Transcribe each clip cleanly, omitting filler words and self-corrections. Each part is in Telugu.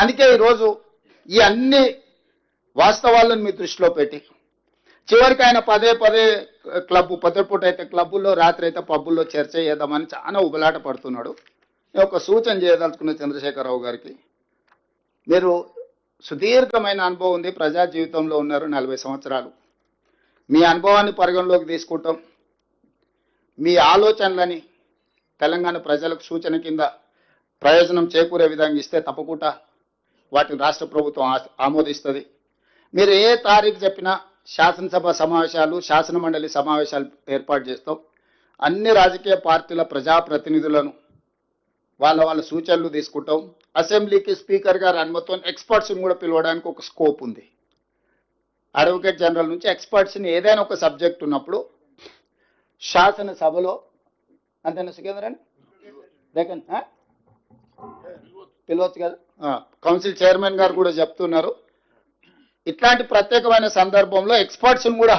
అందుకే ఈరోజు ఈ అన్ని వాస్తవాలను మీ దృష్టిలో పెట్టి చివరికి ఆయన పదే పదే క్లబ్ పొద్దుపూట అయితే క్లబ్బుల్లో రాత్రి అయితే పబ్బుల్లో చర్చ చేద్దామని చాలా ఉబలాట పడుతున్నాడు. నేను ఒక సూచన చేయదలుచుకున్న చంద్రశేఖరరావు గారికి, మీరు సుదీర్ఘమైన అనుభవం ఉంది, ప్రజా జీవితంలో ఉన్నారు 40 సంవత్సరాలు. మీ అనుభవాన్ని పరిగణలోకి తీసుకుంటాం, మీ ఆలోచనలని తెలంగాణ ప్రజలకు సూచన కింద ప్రయోజనం చేకూరే విధంగా ఇస్తే తప్పకుండా వాటిని రాష్ట్ర ప్రభుత్వం ఆమోదిస్తుంది. మీరు ఏ తారీఖు చెప్పినా శాసనసభ సమావేశాలు, శాసన మండలి సమావేశాలు ఏర్పాటు చేస్తాం. అన్ని రాజకీయ పార్టీల ప్రజాప్రతినిధులను వాళ్ళ సూచనలు తీసుకుంటాం. అసెంబ్లీకి స్పీకర్ గారు అనుమతితో ఎక్స్పర్ట్స్ని కూడా పిలవడానికి ఒక స్కోప్ ఉంది. అడ్వకేట్ జనరల్ నుంచి ఎక్స్పర్ట్స్ని ఏదైనా ఒక సబ్జెక్ట్ ఉన్నప్పుడు శాసనసభలో అంతేనా సుఖేంద్రన్ రేఖన్ పిలవచ్చు కదా. కౌన్సిల్ చైర్మన్ గారు కూడా చెప్తున్నారు, ఇట్లాంటి ప్రత్యేకమైన సందర్భంలో ఎక్స్పర్ట్స్ని కూడా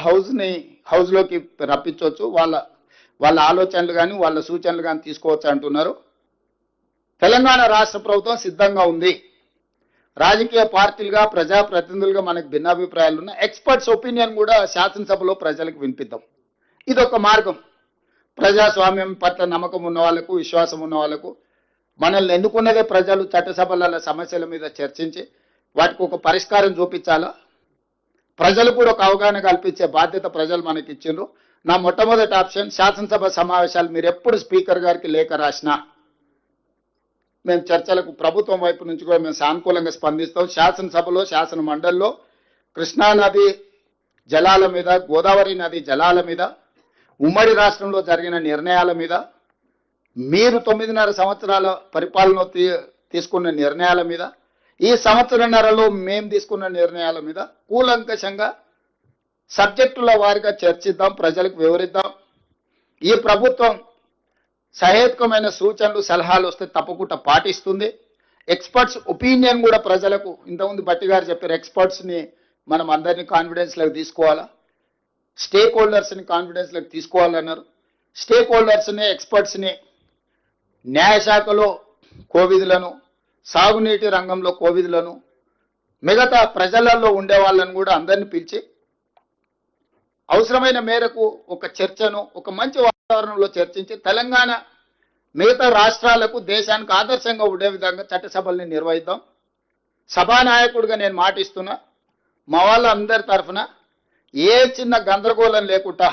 హౌస్లోకి రప్పించవచ్చు, వాళ్ళ ఆలోచనలు కానీ వాళ్ళ సూచనలు కానీ తీసుకోవచ్చు అంటున్నారు. తెలంగాణ రాష్ట్ర ప్రభుత్వం సిద్ధంగా ఉంది. రాజకీయ పార్టీలుగా ప్రజాప్రతినిధులుగా మనకు భిన్నాభిప్రాయాలు ఉన్న ఎక్స్పర్ట్స్ ఒపీనియన్ కూడా శాసనసభలో ప్రజలకు వినిపిద్దాం. ఇదొక మార్గం. ప్రజాస్వామ్యం పట్ల నమ్మకం ఉన్న వాళ్ళకు, విశ్వాసం ఉన్న వాళ్ళకు, మనల్ని ఎన్నుకున్నదే ప్రజలు, చట్టసభల సమస్యల మీద చర్చించి వాటికి ఒక పరిష్కారం చూపించాలా, ప్రజలు కూడా ఒక అవగాహన కల్పించే బాధ్యత ప్రజలు మనకి ఇచ్చిండ్రు. నా మొట్టమొదటి ఆప్షన్ శాసనసభ సమావేశాలు మీరు ఎప్పుడు స్పీకర్ గారికి లేఖ రాసినా మేము చర్చలకు ప్రభుత్వం వైపు నుంచి కూడా మేము సానుకూలంగా స్పందిస్తాం. శాసనసభలో, శాసన మండలిలో కృష్ణానది జలాల మీద, గోదావరి నది జలాల మీద, ఉమ్మడి రాష్ట్రంలో జరిగిన నిర్ణయాల మీద, మీరు 9.5 సంవత్సరాల పరిపాలన తీసుకున్న నిర్ణయాల మీద, ఈ సంవత్సరన్నరలో మేము తీసుకున్న నిర్ణయాల మీద కూలంకషంగా సబ్జెక్టుల వారిగా చర్చిద్దాం, ప్రజలకు వివరిద్దాం. ఈ ప్రభుత్వం సహేతుకమైన సూచనలు, సలహాలు వస్తే తప్పకుండా పాటిస్తుంది. ఎక్స్పర్ట్స్ ఒపీనియన్ కూడా ప్రజలకు, ఇంతకుముందు బట్టి గారు చెప్పారు, ఎక్స్పర్ట్స్ని మనం అందరినీ కాన్ఫిడెన్స్లోకి తీసుకోవాలా, స్టేక్ హోల్డర్స్ని కాన్ఫిడెన్స్లోకి తీసుకోవాలన్నారు. స్టేక్ హోల్డర్స్ని, ఎక్స్పర్ట్స్ని న్యాయశాఖలో కోవిధులను, సాగునీటి రంగంలో కోవిధులను, మిగతా ప్రజలలో ఉండే వాళ్ళను కూడా అందరిని పిలిచి అవసరమైన మేరకు ఒక చర్చను ఒక మంచి వాతావరణంలో చర్చించి తెలంగాణ మిగతా రాష్ట్రాలకు, దేశానికి ఆదర్శంగా ఉండే విధంగా చట్టసభల్ని నిర్వహిద్దాం. సభానాయకుడిగా నేను మాటిస్తున్నా, మా వాళ్ళందరి తరఫున ఏ చిన్న గందరగోళం లేకుండా,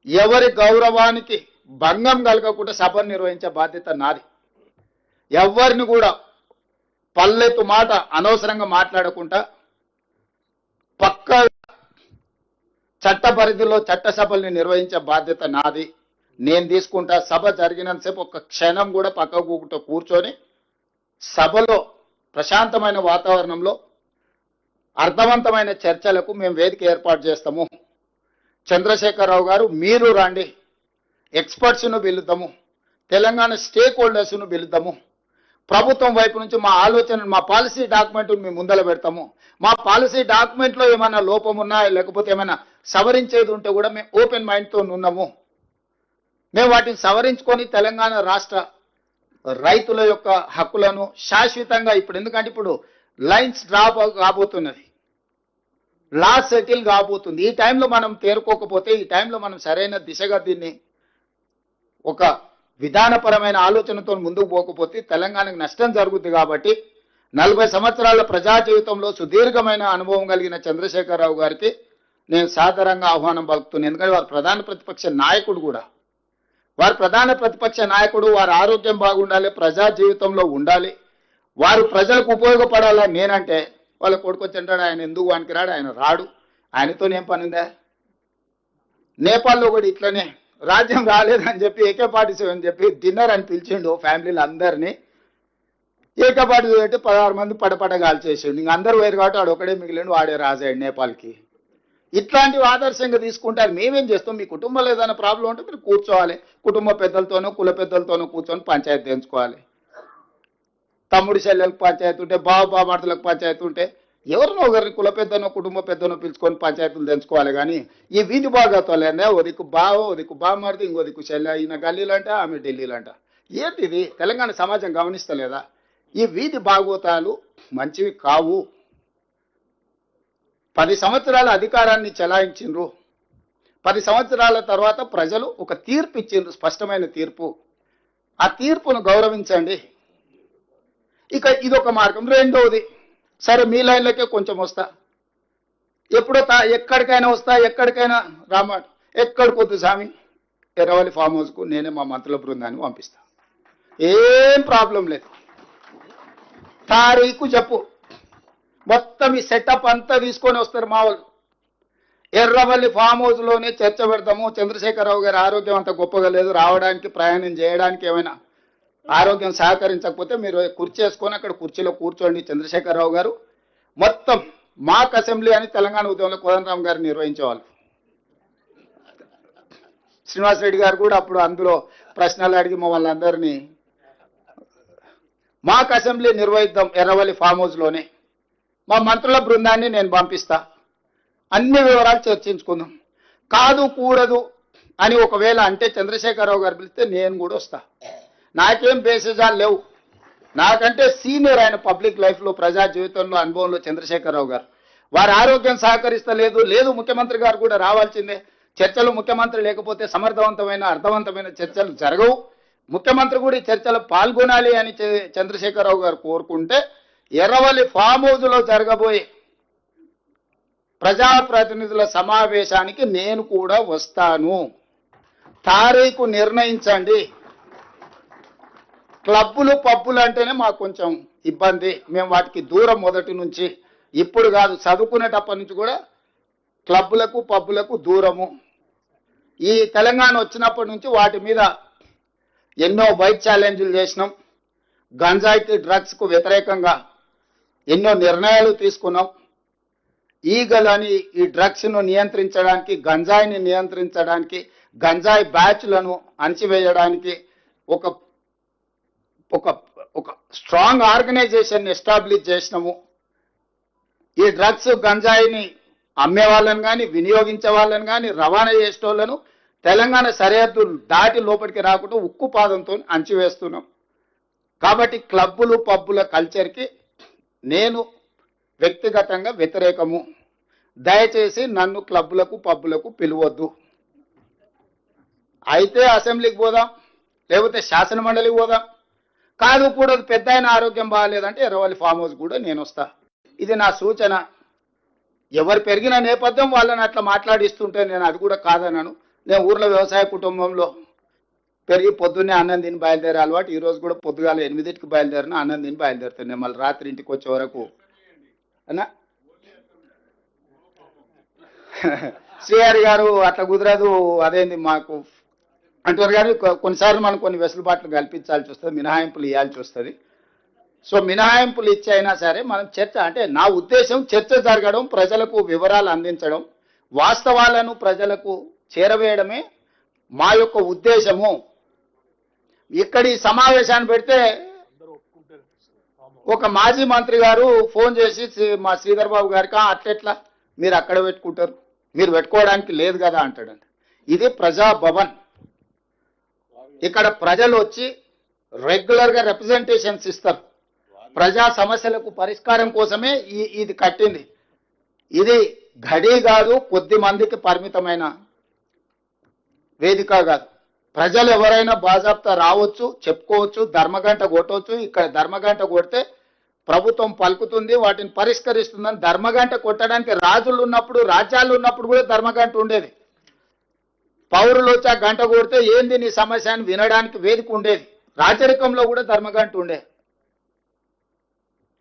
ఎవరి గౌరవానికి భంగం కలగకుండా సభను నిర్వహించే బాధ్యత నాది. ఎవరిని కూడా పల్లెత్తు మాట అనవసరంగా మాట్లాడకుండా పక్క చట్ట పరిధిలో చట్టసభల్ని నిర్వహించే బాధ్యత నాది. నేను తీసుకుంటా. సభ జరిగినంతసేపు ఒక క్షణం కూడా పక్కకు కూర్చొని సభలో ప్రశాంతమైన వాతావరణంలో అర్థవంతమైన చర్చలకు మేము వేదిక ఏర్పాటు చేస్తాము. చంద్రశేఖరరావు గారు మీరు రండి, ఎక్స్పర్ట్స్ను పిలుద్దాము, తెలంగాణ స్టేక్ హోల్డర్స్ను పిలుద్దాము, ప్రభుత్వం వైపు నుంచి మా ఆలోచన, మా పాలసీ డాక్యుమెంట్ మేము ముందర పెడతాము. మా పాలసీ డాక్యుమెంట్లో ఏమైనా లోపం ఉన్నా లేకపోతే ఏమైనా సవరించేది ఉంటే కూడా మేము ఓపెన్ మైండ్తో ఉన్నాము. మేము వాటిని సవరించుకొని తెలంగాణ రాష్ట్ర రైతుల యొక్క హక్కులను శాశ్వతంగా ఎందుకంటే ఇప్పుడు లైన్స్ డ్రాప్ కాబోతున్నది, లా సెటిల్ కాబోతుంది. ఈ టైంలో మనం తేరుకోకపోతే, ఈ టైంలో మనం సరైన దిశగా దీన్ని ఒక విధానపరమైన ఆలోచనతో ముందుకు పోకపోతే తెలంగాణకు నష్టం జరుగుతుంది. కాబట్టి 40 సంవత్సరాల ప్రజా జీవితంలో సుదీర్ఘమైన అనుభవం కలిగిన చంద్రశేఖరరావు గారికి నేను సాదరంగా ఆహ్వానం పలుకుతున్నాను. ఎందుకంటే వారు ప్రధాన ప్రతిపక్ష నాయకుడు కూడా. వారు ప్రధాన ప్రతిపక్ష నాయకుడు, వారి ఆరోగ్యం బాగుండాలి, ప్రజా జీవితంలో ఉండాలి, వారు ప్రజలకు ఉపయోగపడాలని నేనంటే వాళ్ళ కొడుకు వచ్చింటాడు, ఆయన ఎందుకు వానికి రాడు, ఆయన రాడు, ఆయనతో ఏం పని ఉందా. నేపాల్లో కూడా ఇట్లనే రాజ్యం రాలేదని చెప్పి AK-47 అని చెప్పి డిన్నర్ అని పిలిచిండు ఫ్యామిలీలు అందరినీ. AK-47 పెట్టి 16 మంది పడపడగాలు చేసిండు. ఇంక అందరూ వేరు కాబట్టి వాడు ఒకడే మిగిలిండు, వాడే రాజాడు నేపాల్కి. ఇట్లాంటివి ఆదర్శంగా తీసుకుంటారు. మేమేం చేస్తాం, మీ కుటుంబంలో ఏదైనా ప్రాబ్లం ఉంటే మీరు కూర్చోవాలి, కుటుంబ పెద్దలతోనో కుల పెద్దలతోనో కూర్చొని పంచాయతీ తెంచుకోవాలి. తమ్ముడి చెల్లెలకు పంచాయతీ ఉంటే, బాబామర్దులకు పంచాయతీ ఉంటే ఎవరినో ఒకరిని కుల పెద్దనో కుటుంబ పెద్దనో పిలుచుకొని పంచాయతీలు తెంచుకోవాలి. కానీ ఈ వీధి భాగతోలేనే ఓ దిక్కు బావ, ఓ దిక్కు బామర్ది, ఇంకో దిక్కు చెల్లె, ఈయన గల్లీలంట, ఆమె ఢిల్లీలంట. ఏంటిది? తెలంగాణ సమాజం గమనిస్తలేదా? ఈ వీధి భాగవతాలు మంచివి కావు. 10 సంవత్సరాల అధికారాన్ని చెలాయించిండ్రు. 10 సంవత్సరాల తర్వాత ప్రజలు ఒక తీర్పు ఇచ్చిండ్రు, స్పష్టమైన తీర్పు. ఆ తీర్పును గౌరవించండి. ఇక ఇదొక మార్గం. రెండవది, సరే మీ లైన్లకే కొంచెం వస్తా, ఎప్పుడో ఎక్కడికైనా వస్తా, ఎక్కడికైనా రామాట, ఎక్కడికొద్దు స్వామి, ఎర్రవల్లి ఫామ్ హౌస్కు నేనే మా మంత్రుల బృందాన్ని పంపిస్తా, ఏం ప్రాబ్లం లేదు. తారీఖు చెప్పు, మొత్తం ఈ సెటప్ అంతా తీసుకొని వస్తారు మా వాళ్ళు. ఎర్రవల్లి ఫామ్ హౌస్లోనే చర్చ పెడతాము. చంద్రశేఖరరావు గారి ఆరోగ్యం అంత గొప్పగా లేదు, రావడానికి ప్రయాణం చేయడానికి ఏమైనా ఆరోగ్యం సహకరించకపోతే మీరు కుర్చీ వేసుకొని అక్కడ కుర్చీలో కూర్చోండి చంద్రశేఖరరావు గారు. మొత్తం మాక్ అసెంబ్లీ అని తెలంగాణ ఉద్యమంలో కోదండరామ్ గారు నిర్వహించేవాళ్ళు. శ్రీనివాసరెడ్డి గారు కూడా అప్పుడు అందులో ప్రశ్నలు అడిగి మమ్మల్ని అందరినీ మాక్ అసెంబ్లీ నిర్వహిద్దాం ఎర్రవల్లి ఫామ్ హౌస్లోనే, మా మంత్రుల బృందాన్ని నేను పంపిస్తా, అన్ని వివరాలు చర్చించుకుందాం. కాదు కూడదు అని ఒకవేళ అంటే చంద్రశేఖరరావు గారు పిలిస్తే నేను కూడా వస్తా. నాకేం బేసిజాలు లేవు, నాకంటే సీనియర్ ఆయన పబ్లిక్ లైఫ్లో, ప్రజా జీవితంలో, అనుభవంలో చంద్రశేఖరరావు గారు. వారి ఆరోగ్యం సహకరిస్తలేదు, లేదు ముఖ్యమంత్రి గారు కూడా రావాల్సిందే. చర్చలు ముఖ్యమంత్రి లేకపోతే సమర్థవంతమైన అర్థవంతమైన చర్చలు జరగవు. ముఖ్యమంత్రి కూడా ఈ చర్చలో పాల్గొనాలి అని చంద్రశేఖరరావు గారు కోరుకుంటే ఎర్రవల్లి ఫామ్ హౌస్లో జరగబోయే ప్రజాప్రతినిధుల సమావేశానికి నేను కూడా వస్తాను. తారీఖు నిర్ణయించండి. క్లబ్బులు పబ్బులు అంటేనే మాకు కొంచెం ఇబ్బంది, మేము వాటికి దూరం మొదటి నుంచి. ఇప్పుడు కాదు, చదువుకునేటప్పటి నుంచి కూడా క్లబ్బులకు పబ్బులకు దూరము. ఈ తెలంగాణ వచ్చినప్పటి నుంచి వాటి మీద ఎన్నో బైక్ ఛాలెంజ్లు చేసినాం. గంజాయికి డ్రగ్స్కు వ్యతిరేకంగా ఎన్నో నిర్ణయాలు తీసుకున్నాం. ఈగలని ఈ డ్రగ్స్ను నియంత్రించడానికి, గంజాయిని నియంత్రించడానికి, గంజాయి బ్యాచ్లను అణచివేయడానికి ఒక ఒక ఒక స్ట్రాంగ్ ఆర్గనైజేషన్ ఎస్టాబ్లిష్ చేసినాము. ఈ డ్రగ్స్ గంజాయిని అమ్మే వాళ్ళని కానీ, వినియోగించే వాళ్ళని కానీ, రవాణా చేసేటోళ్లను తెలంగాణ సరిహద్దులు దాటి లోపలికి రాకుండా ఉక్కు పాదంతో అణచివేస్తున్నాం. కాబట్టి క్లబ్బులు పబ్బుల కల్చర్కి నేను వ్యక్తిగతంగా వ్యతిరేకము. దయచేసి నన్ను క్లబ్బులకు పబ్బులకు పిలవద్దు. అయితే అసెంబ్లీకి పోదాం, లేకపోతే శాసన మండలికి పోదాం. కాదు కూడా పెద్ద ఆయన ఆరోగ్యం బాగాలేదంటే ఎర్రవల్లి ఫామ్ హౌస్ కూడా నేను వస్తా. ఇది నా సూచన. ఎవరు పెరిగిన నేపథ్యం వాళ్ళని అట్లా మాట్లాడిస్తుంటే నేను అది కూడా కాదన్నాను. నేను ఊర్లో వ్యవసాయ కుటుంబంలో పెరిగి పొద్దున్నే అన్నం తిని బయలుదేరే అలవాటు. ఈరోజు కూడా పొద్దుగాల 8కి బయలుదేరిన అన్నం తిని బయలుదేరుతాను. నేను మళ్ళీ రాత్రి ఇంటికి వచ్చే వరకు అన్నా శ్రీహరి గారు అట్లా కుదరదు, అదేంది మాకు అంటారు. కానీ కొన్నిసార్లు మనం కొన్ని వెసులుబాట్లు కల్పించాల్సి వస్తుంది, మినహాయింపులు ఇవ్వాల్సి వస్తుంది. సో మినహాయింపులు ఇచ్చి అయినా సరే మనం చర్చ, అంటే నా ఉద్దేశం చర్చ జరగడం, ప్రజలకు వివరాలు అందించడం, వాస్తవాలను ప్రజలకు చేరవేయడమే మా యొక్క ఉద్దేశము. ఇక్కడ ఈ సమావేశాన్ని పెడితే ఒక మాజీ మంత్రి గారు ఫోన్ చేసి మా శ్రీధర్ బాబు గారికి అట్లెట్లా మీరు అక్కడ పెట్టుకుంటారు, మీరు పెట్టుకోవడానికి లేదు కదా అంటాడండి. ఇది ప్రజాభవన్. ఇక్కడ ప్రజలు వచ్చి రెగ్యులర్గా రిప్రజెంటేషన్స్ ఇస్తారు. ప్రజా సమస్యలకు పరిష్కారం కోసమే ఇది కట్టింది. ఇది ఘడి కాదు, కొద్ది మందికి పరిమితమైన వేదిక కాదు. ప్రజలు ఎవరైనా బాజాప్తా రావచ్చు, చెప్పుకోవచ్చు, ధర్మగంట కొట్టవచ్చు. ఇక్కడ ధర్మగంట కొడితే ప్రభుత్వం పలుకుతుంది, వాటిని పరిష్కరిస్తుందని. ధర్మగంట కొట్టడానికి రాజులు ఉన్నప్పుడు, రాజ్యాలు ఉన్నప్పుడు కూడా ధర్మగంట ఉండేది. పౌరులు వచ్చి ఆ గంట కొడితే ఏంది నీ సమస్య అని వినడానికి వేదిక ఉండేది. రాజరికంలో కూడా ధర్మగంట ఉండేది.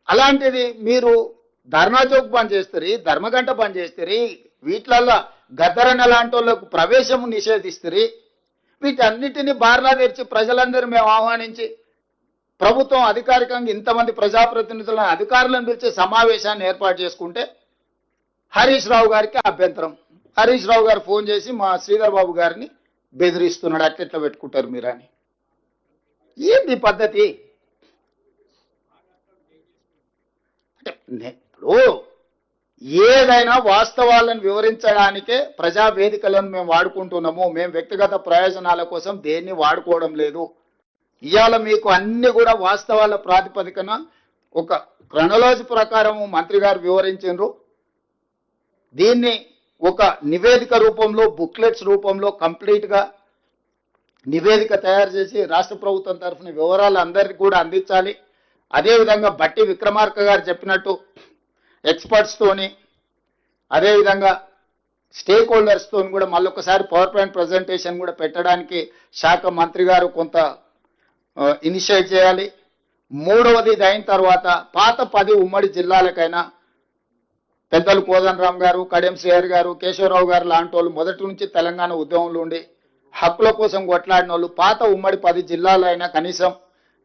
అలాంటిది మీరు ధర్నా చౌక్ బంద్ చేస్తారు, ధర్మగంట బంద్ చేస్తారు, వీటిలల్లో గద్దరన్న లాంటి వాళ్ళకు ప్రవేశం నిషేధిస్తారు. వీటన్నిటిని బార్లా తెరిచి ప్రజలందరూ మేము ఆహ్వానించి ప్రభుత్వం అధికారికంగా ఇంతమంది ప్రజాప్రతినిధులను, అధికారులను పిలిచే సమావేశాన్ని ఏర్పాటు చేసుకుంటే హరీష్ రావు గారికి అభ్యంతరం. హరీష్ రావు గారు ఫోన్ చేసి మా శ్రీధర్ బాబు గారిని బెదిరిస్తున్నాడు, అట్లెట్లా పెట్టుకుంటారు మీరు అని. ఏంది పద్ధతి? అంటే ఇప్పుడు ఏదైనా వాస్తవాలను వివరించడానికే ప్రజా వేదికలను మేము వాడుకుంటున్నాము. మేము వ్యక్తిగత ప్రయోజనాల కోసం దేన్ని వాడుకోవడం లేదు. ఇవాళ మీకు అన్ని కూడా వాస్తవాల ప్రాతిపదికన ఒక క్రొనాలజీ ప్రకారం మంత్రి గారు వివరించారు. దీన్ని ఒక నివేదిక రూపంలో బుక్లెట్స్ రూపంలో కంప్లీట్గా నివేదిక తయారు చేసి రాష్ట్ర ప్రభుత్వం తరఫున వివరాలు అందరికీ కూడా అందించాలి. అదేవిధంగా బట్టి విక్రమార్క గారు చెప్పినట్టు ఎక్స్పర్ట్స్తోని అదేవిధంగా స్టేక్ హోల్డర్స్తో కూడా మళ్ళొకసారి పవర్ పాయింట్ ప్రజెంటేషన్ కూడా పెట్టడానికి శాఖ మంత్రి గారు కొంత ఇనిషియేట్ చేయాలి. మూడవది ఇది అయిన తర్వాత పాత 10 ఉమ్మడి జిల్లాలకైనా పెద్దలు కోదండరామ్ గారు, కడియం శ్రీహరి గారు, కేశవరావు గారు లాంటి వాళ్ళు మొదటి నుంచి తెలంగాణ ఉద్యమంలో ఉండి హక్కుల కోసం కొట్లాడిన వాళ్ళు పాత ఉమ్మడి 10 జిల్లాలైనా కనీసం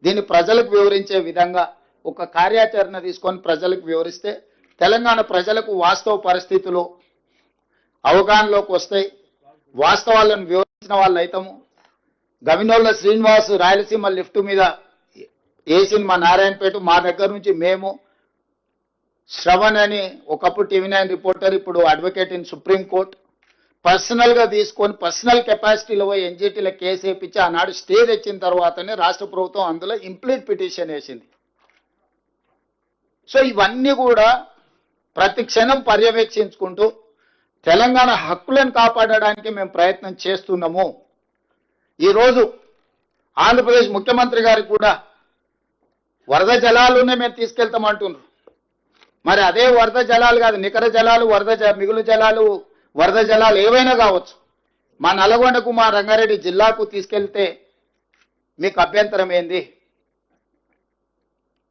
దీన్ని ప్రజలకు వివరించే విధంగా ఒక కార్యాచరణ తీసుకొని ప్రజలకు వివరిస్తే తెలంగాణ ప్రజలకు వాస్తవ పరిస్థితులు అవగాహనలోకి వస్తాయి. వాస్తవాలను వివరించిన వాళ్ళు అవుతాము. గవినోళ్ళ శ్రీనివాస్ రాయలసీమ లిఫ్ట్ మీద వేసిన మా నారాయణపేట మా దగ్గర నుంచి మేము శ్రవణ్ అని ఒకప్పుడు TV9 రిపోర్టర్, ఇప్పుడు అడ్వకేట్ ఇన్ సుప్రీం కోర్ట్, పర్సనల్గా తీసుకొని పర్సనల్ కెపాసిటీలో పోయి ఎన్జిటీలో కేసు వేయించి ఆనాడు స్టే తెచ్చిన తర్వాతనే రాష్ట్ర ప్రభుత్వం అందులో ఇంప్లీట్ పిటిషన్ వేసింది. సో ఇవన్నీ కూడా ప్రతి క్షణం పర్యవేక్షించుకుంటూ తెలంగాణ హక్కులను కాపాడడానికి మేము ప్రయత్నం చేస్తున్నాము. ఈరోజు ఆంధ్రప్రదేశ్ ముఖ్యమంత్రి గారికి కూడా వరద జలాలునే మేము తీసుకెళ్తామంటున్నారు. మరి అదే వరద జలాలు కాదు, నికర జలాలు, మిగులు జలాలు, వరద జలాలు ఏవైనా కావచ్చు, మా నల్గొండకు మా రంగారెడ్డి జిల్లాకు తీసుకెళ్తే మీకు అభ్యంతరం ఏంది?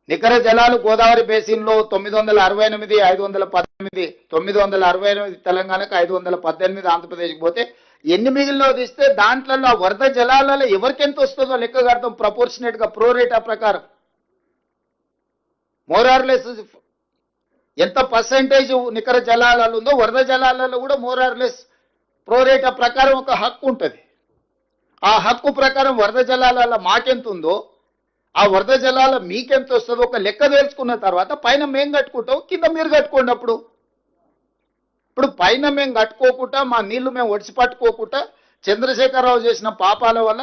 నికర జలాలు గోదావరి బేసిన్లో 968, 518, 968 తెలంగాణకు, 518 ఆంధ్రప్రదేశ్కి పోతే ఎన్ని మిగిలినో తీస్తే దాంట్లో వరద జలాలలో ఎవరికి ఎంత వస్తుందో లెక్క కడతాం ప్రపోర్షనేట్గా ప్రోరేటా ప్రకారం. మోరార్లెస్ ఎంత పర్సెంటేజ్ నికర జలాలలో ఉందో వరద జలాలలో కూడా మోరార్లెస్ ప్రోరేటా ప్రకారం ఒక హక్కు ఉంటుంది. ఆ హక్కు ప్రకారం వరద జలాలలో మాకెంత ఉందో ఆ వరద జలాల మీకెంత వస్తుందో ఒక లెక్క తెలుసుకున్న తర్వాత పైన మేము కట్టుకుంటాం, కింద మీరు కట్టుకోండి. ఇప్పుడు పైన మేము కట్టుకోకుండా మా నీళ్లు మేము ఒడిసి పట్టుకోకుండా చంద్రశేఖరరావు చేసిన పాపాల వల్ల,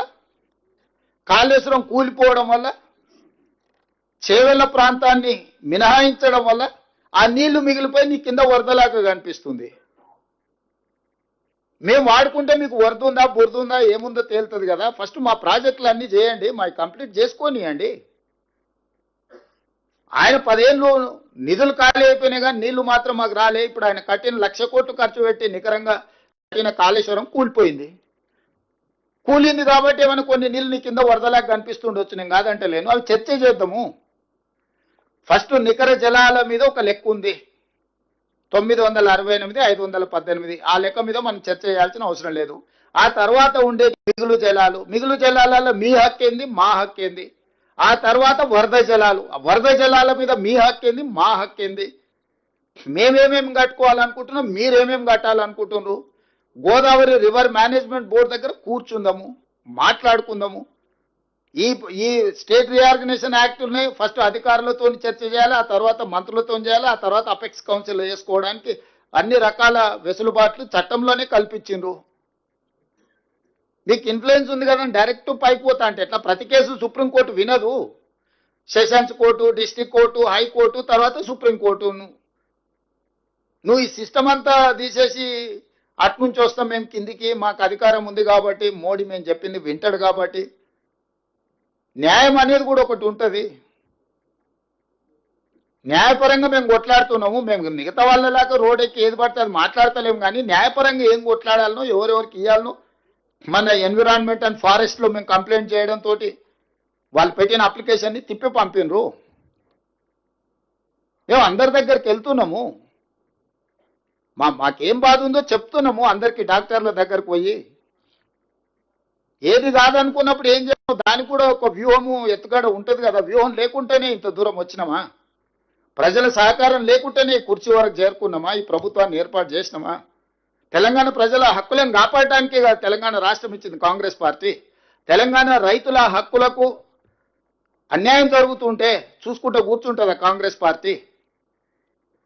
కాళేశ్వరం కూలిపోవడం వల్ల, చేవెళ్ల ప్రాంతాన్ని మినహాయించడం వల్ల ఆ నీళ్లు మిగిలిపోయి నీ కింద వరదలాగా కనిపిస్తుంది. మేము వాడుకుంటే మీకు వరద ఉందా బురద ఉందా ఏముందో తేలుతుంది కదా. ఫస్ట్ మా ప్రాజెక్టులు అన్నీ చేయండి, మా కంప్లీట్ చేసుకోనియండి. ఆయన 10 ఏళ్ళు నిధులు ఖాళీ అయిపోయినాయి కానీ నీళ్లు మాత్రం మాకు రాలే. ఇప్పుడు ఆయన కట్టిన 1,00,000 కోట్లు ఖర్చు పెట్టి నికరంగా కట్టిన కాళేశ్వరం కూలిపోయింది. కూలింది కాబట్టి ఏమైనా కొన్ని నీళ్ళు నీ కింద వరదలాగా కనిపిస్తుండొచ్చు, నేను కాదంటే లేను. అవి చర్చ చేద్దాము. ఫస్ట్ నికర జలాల మీద ఒక లెక్క ఉంది, 968, 518. ఆ లెక్క మీద మనం చర్చ చేయాల్సిన అవసరం లేదు. ఆ తర్వాత ఉండే మిగులు జలాలలో మీ హక్కు ఏంది, మా హక్కు ఏంది. ఆ తర్వాత వరద జలాల మీద మీ హక్కు ఏంది, మా హక్కు ఏంది. మేమేమేమి కట్టుకోవాలనుకుంటున్నాం, మీరేమేమి కట్టాలనుకుంటున్నారు. గోదావరి రివర్ మేనేజ్మెంట్ బోర్డు దగ్గర కూర్చుందాము, మాట్లాడుకుందాము. ఈ స్టేట్ రీఆర్గనైజేషన్ యాక్ట్ని ఫస్ట్ అధికారులతో చర్చ చేయాలి, ఆ తర్వాత మంత్రులతో చేయాలి, ఆ తర్వాత అపెక్స్ కౌన్సిల్ చేసుకోవడానికి అన్ని రకాల వెసులుబాట్లు చట్టంలోనే కల్పించిండ్రు. మీకు ఇన్ఫ్లుయెన్స్ ఉంది కదా, డైరెక్ట్ పైకి పోతా అంటే ఎట్లా? ప్రతి కేసు సుప్రీంకోర్టు వినదు. Sessions court, district court, high court, తర్వాత సుప్రీంకోర్టు. నువ్వు ఈ సిస్టమ్ అంతా తీసేసి అట్నుంచి వస్తాం మేము కిందికి, మాకు అధికారం ఉంది కాబట్టి, మోడీ మేము చెప్పింది వింటాడు కాబట్టి. న్యాయం అనేది కూడా ఒకటి ఉంటుంది. న్యాయపరంగా మేము కొట్లాడుతున్నాము. మేము మిగతా వాళ్ళలాగా రోడ్ ఎక్కి ఏది పడితే అది మాట్లాడతలేము, కానీ న్యాయపరంగా ఏం కొట్లాడాలనో, ఎవరెవరికి ఇవ్వాలనో మన ఎన్విరాన్మెంట్ అండ్ ఫారెస్ట్లో మేము కంప్లైంట్ చేయడంతో వాళ్ళు పెట్టిన అప్లికేషన్ని తిప్పి పంపినరు. మేము అందరి దగ్గరికి వెళ్తున్నాము, మాకేం బాధ ఉందో చెప్తున్నాము అందరికీ. డాక్టర్ల దగ్గరకు పోయి ఏది కాదనుకున్నప్పుడు ఏం చేస్తాం, దానికి కూడా ఒక వ్యూహము ఎత్తుగడ ఉంటుంది కదా. వ్యూహం లేకుంటేనే ఇంత దూరం వచ్చినామా? ప్రజల సహకారం లేకుంటేనే కుర్చీ వరకు చేరుకున్నామా? ఈ ప్రభుత్వాన్ని ఏర్పాటు చేసినామా? తెలంగాణ ప్రజల హక్కులను కాపాడటానికే కదా తెలంగాణ రాష్ట్రం ఇచ్చింది కాంగ్రెస్ పార్టీ. తెలంగాణ రైతుల హక్కులకు అన్యాయం జరుగుతుంటే చూసుకుంటూ కూర్చుంటుందా కాంగ్రెస్ పార్టీ?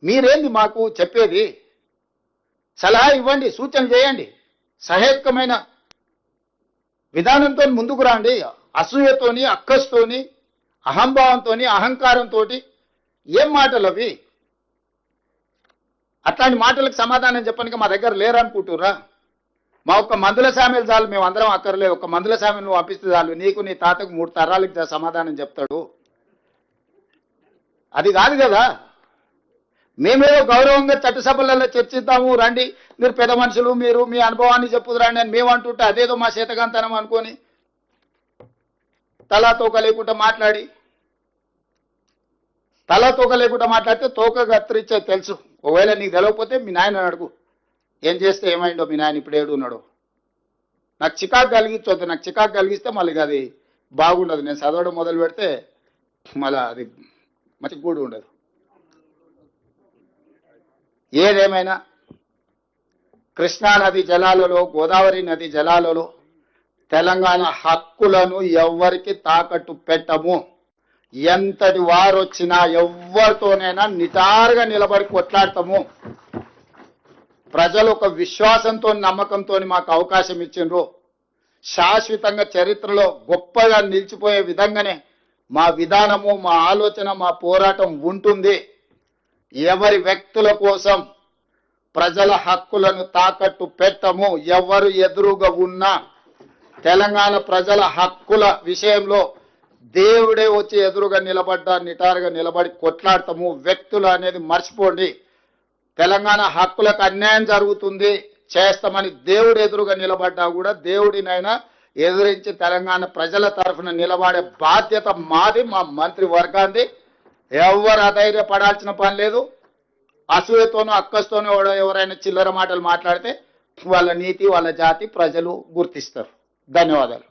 మీరేంది మాకు చెప్పేది? సలహా ఇవ్వండి, సూచన చేయండి, సహేతుకమైన విధానంతో ముందుకు రండి. అసూయతోని అక్కస్తోని అహంభావంతోని అహంకారంతో ఏం మాటలు అవి? అట్లాంటి మాటలకు సమాధానం చెప్పడానికి మా దగ్గర లేరనుకుంటురా? మా ఒక్క మందుల సామెలు చాలు, మేము అందరం అక్కర్లేదు. ఒక మందుల సామెలు నువ్వు పంపిస్తే చాలు, నీకు నీ తాతకు 3 తరాలకు సమాధానం చెప్తాడు. అది కాదు కదా. మేమేదో గౌరవంగా చట్టసభలలో చర్చిద్దాము, రండి మీరు పెద్ద మనుషులు, మీరు మీ అనుభవాన్ని చెప్పుదు రండి అని మేము అంటుంటే అదేదో మా చేతగాంతనం అనుకొని తలా తోక లేకుండా మాట్లాడితే తోక కత్తిరించే తెలుసు. ఒకవేళ నీకు తెలియకపోతే మీ నాయన అడుగు, ఏం చేస్తే ఏమైందో మీ నాయన ఇప్పుడు ఏడు ఉన్నాడు. నాకు చికాకు కలిగించొద్దు. నాకు చికాకు కలిగిస్తే మళ్ళీ అది బాగుండదు. నేను చదవడం మొదలు పెడితే మళ్ళీ అది మంచి కూడా ఉండదు. ఏదేమైనా కృష్ణా నది జలాలలో, గోదావరి నది జలాలలో తెలంగాణ హక్కులను ఎవ్వరికి తాకట్టు పెట్టము. ఎంతటి వారొచ్చినా ఎవరితోనైనా నిటారుగా నిలబడి కొట్లాడతాము. ప్రజలు ఒక విశ్వాసంతో నమ్మకంతో మాకు అవకాశం ఇచ్చిండ్రు. శాశ్వతంగా చరిత్రలో గొప్పగా నిలిచిపోయే విధంగానే మా విధానము, మా ఆలోచన, మా పోరాటం ఉంటుంది. ఎవరి వ్యక్తుల కోసం ప్రజల హక్కులను తాకట్టు పెట్టము. ఎవరు ఎదురుగా ఉన్నా తెలంగాణ ప్రజల హక్కుల విషయంలో దేవుడే వచ్చి ఎదురుగా నిలబడ్డా నిటారుగా నిలబడి కొట్లాడతాము. వ్యక్తులు అనేది మర్చిపోండి. తెలంగాణ హక్కులకు అన్యాయం జరుగుతుంది చేస్తామని దేవుడు ఎదురుగా నిలబడ్డా కూడా దేవుడినైనా ఎదురించి తెలంగాణ ప్రజల తరఫున నిలబడే బాధ్యత మాది, మా మంత్రి వర్గాన్ని. ఎవరు అధైర్యపడాల్సిన పని లేదు. అసూయతోనూ అక్కస్తోనూ ఎవరైనా చిల్లర మాటలు మాట్లాడితే వాళ్ళ నీతి, వాళ్ళ జాతి ప్రజలు గుర్తిస్తారు. ధన్యవాదాలు.